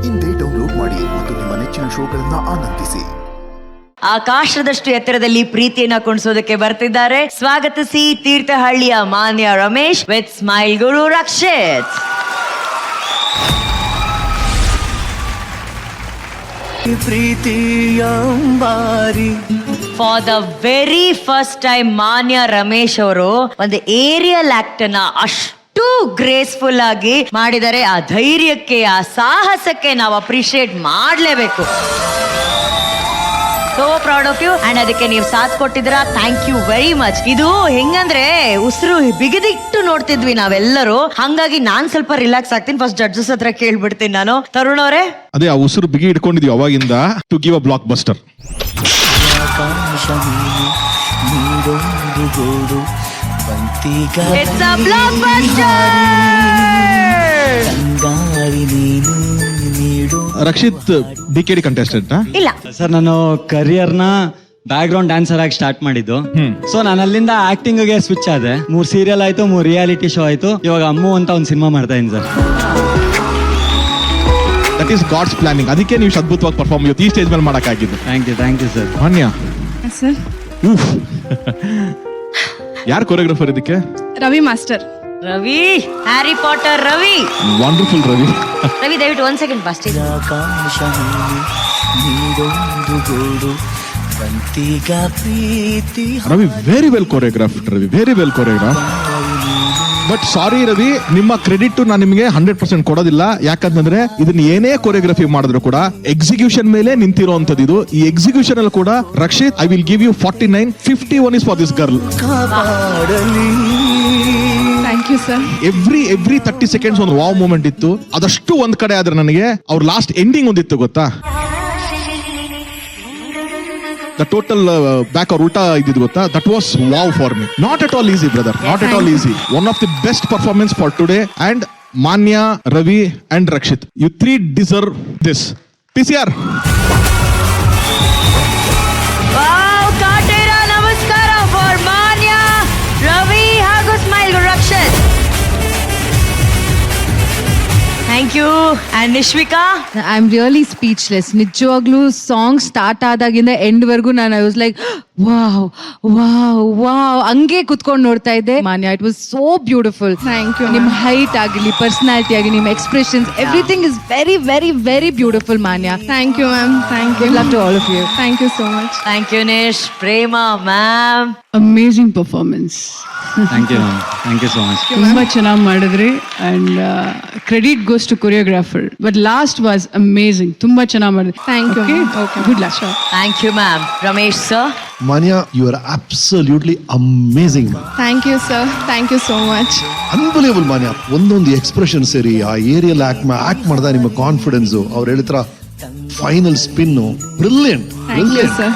ಇಂದೇ ಡೌನ್ಲೋಡ್ ಮಾಡಿ ಮತ್ತು ನಿಮ್ಮ ನೆಚ್ಚಿನ ಶೋಗಳನ್ನ ಆನಂದಿಸಿ. ಆಕಾಶದಷ್ಟು ಎತ್ತರದಲ್ಲಿ ಪ್ರೀತಿಯನ್ನ ಕುಣಿಸೋದಕ್ಕೆ ಬರ್ತಿದ್ದಾರೆ. ಸ್ವಾಗತಿಸಿ ತೀರ್ಥಹಳ್ಳಿಯ Manya Ramesh with smile Guru Rakshit. For the very first time Manya Ramesh ಅವರು ಒಂದು ಏರಿಯಲ್ ಆಕ್ಟ್ ಅನ್ನ ಅಷ್ಟು ಗ್ರೇಸ್ಫುಲ್ ಆಗಿ ಮಾಡಿದರೆ. ಆ ಧೈರ್ಯಕ್ಕೆ, ಆ ಸಾಹಸಕ್ಕೆ ನಾವು ಅಪ್ರಿಶಿಯೇಟ್ ಮಾಡಲೇಬೇಕು. So proud of you. And ಅದಕ್ಕೆ ನೀವು ಸಾಥ್ ಕೊಟ್ಟಿದ್ದೀರಾ. Thank you very much. ಇದು ಹೆಂಗಂದ್ರೆ ಉಸಿರು ಬಿಗದಿಟ್ಟು ನೋಡ್ತಿದ್ವಿ ನಾವೆಲ್ಲರೂ, ಹಂಗಾಗಿ ನಾನ್ ಸ್ವಲ್ಪ ರಿಲ್ಯಾಕ್ಸ್ ಆಗ್ತೀನಿ. ಫಸ್ಟ್ ಜಡ್ಜಸ್ ಹತ್ರ ಕೇಳ್ಬಿಡ್ತೀನಿ ನಾನು. ತರುಣ್ ಅವರೇ, ಅದೇ ಆ ಉಸಿರು ಬಿಗಿ ಇಟ್ಕೊಂಡಿದ್ವಿ ಅವಾಗಿಂದ. To give a blockbuster. It's a blockbuster. Rakshith DKD contestant ಇಲ್ಲ ಸರ್, ನಾನು ಕರಿಯರ್ನ ಬ್ಯಾಕ್ ಗ್ರೌಂಡ್ ಡ್ಯಾನ್ಸರ್ ಆಗಿ ಸ್ಟಾರ್ಟ್ ಮಾಡಿದ್ದು. ಸೊ ನಾನು ಅಲ್ಲಿಂದ ಆಕ್ಟಿಂಗ್ ಗೆ ಸ್ವಿಚ್ ಆದೆ. 3 ಸೀರಿಯಲ್ ಆಯ್ತು, 3 ರಿಯಾಲಿಟಿ ಶೋ ಆಯ್ತು. ಇವಾಗ ಅಮ್ಮು ಅಂತ ಒಂದು ಸಿನಿಮಾ ಮಾಡ್ತಾ ಇದ್ದೀನಿ sir. That is God's planning. ಅದಕ್ಕೆ ನೀವು ಅದ್ಭುತವಾಗಿ ಪರ್ಫಾರ್ಮ್ ಈ ಸ್ಟೇಜ್ ಮೇಲೆ ಮಾಡಕ್ಕಾಗಿದ್ದು. Thank you sir. ಮಾನ್ಯ ಯಾರು ಕೊರಿಯೋಗ್ರಾಫರ್ ಇದಕ್ಕೆ? Ravi master. Ravi, Harry Potter Ravi. Wonderful Ravi. Ravi ದಯವಿಟ್ಟು 1 second first. Ravi very well choreographed. Ravi very well choreograph. But sorry Ravi, ನಿಮ್ಮ ಕ್ರೆಡಿಟ್ ನಾನು ನಿಮಗೆ 100% ಕೊಡೋದಿಲ್ಲ. ಯಾಕಂತಂದ್ರೆ ಇದನ್ನ ಏನೇ ಕೊರಿಯೋಗ್ರಫಿ ಮಾಡಿದ್ರು ಕೂಡ ಎಕ್ಸಿಕ್ಯೂಷನ್ ಮೇಲೆ ನಿಂತಿರುವಂತದ್ದು ಇದು. ಈ ಎಕ್ಸಿಕ್ಯೂಷನ್ ಅಲ್ಲಿ ಕೂಡ Rakshit, I will give you 49. 51 is for this girl. Thank you sir. Every 30 seconds ಒಂದು ವಾವ್ ಮೂಮೆಂಟ್ ಇತ್ತು. ಅದಷ್ಟು ಒಂದ್ ಕಡೆ ಆದ್ರೆ ನನಗೆ ಅವ್ರ ಲಾಸ್ಟ್ ಎಂಡಿಂಗ್ ಒಂದಿತ್ತು ಗೊತ್ತಾ? ದ ಟೋಟಲ್ ಬ್ಯಾಕ್ ಅವ್ರ ಉಲ್ಟಾ ಇದ್ದಿದ್ದು ಗೊತ್ತಾ? That was wow for me. Not at all easy brother, not at all easy. One of the best performance for today. And Manya, Ravi and Rakshith, you 3 deserve this. PCR. Wow, Kaatera ನಮಸ್ಕಾರ for Manya, Ravi ಹಾಗೂ smile Rakshith. Thank you. And Nishvika, I am really speechless. ನಿಜವಾಗ್ಲೂ song start ಆದಾಗಿಂದ end ವರ್ಗು ನಾನು I was like wow wow wow, ಹಂಗೆ ಕುತ್ಕೊಂಡು ನೋಡ್ತಾ ಇದ್ದೆ. ಮಾನ್ಯ, it was so beautiful. Thank you, ನಿಮ್ಮ ಹೈಟ್ ಆಗಲಿ, ಪರ್ಸನಾಲಿಟಿ ಆಗಲಿ, ನಿಮ್ಮ expressions, everything is very very very beautiful. Manya, thank you ma'am. Thank you. Love to all of you. Thank you so much. Thank you Nish. Prema ma'am, amazing performance. Thank you so much. ತುಂಬಾ ಚೆನ್ನಾಗಿ ಮಾಡಿದ್ರಿ. And credit goes to choreographer, but last was amazing. ತುಂಬಾ ಚೆನ್ನಾಗಿ ಮಾಡಿದ್ರಿ. Thank you, ma'am. Okay. Good luck. Thank you ma'am. Ramesh sir, Manya, you are absolutely amazing. Thank you sir. Thank you so much. Unbelievable, Manya. ಒಂದೊಂದು expression ಸೇರಿ ಆ aerial act ಮಾಡಿದ ನಿಮ್ಮ confidence, ಅವ್ರು ಹೇಳಿದ್ರ final spin, brilliant. Thank you sir.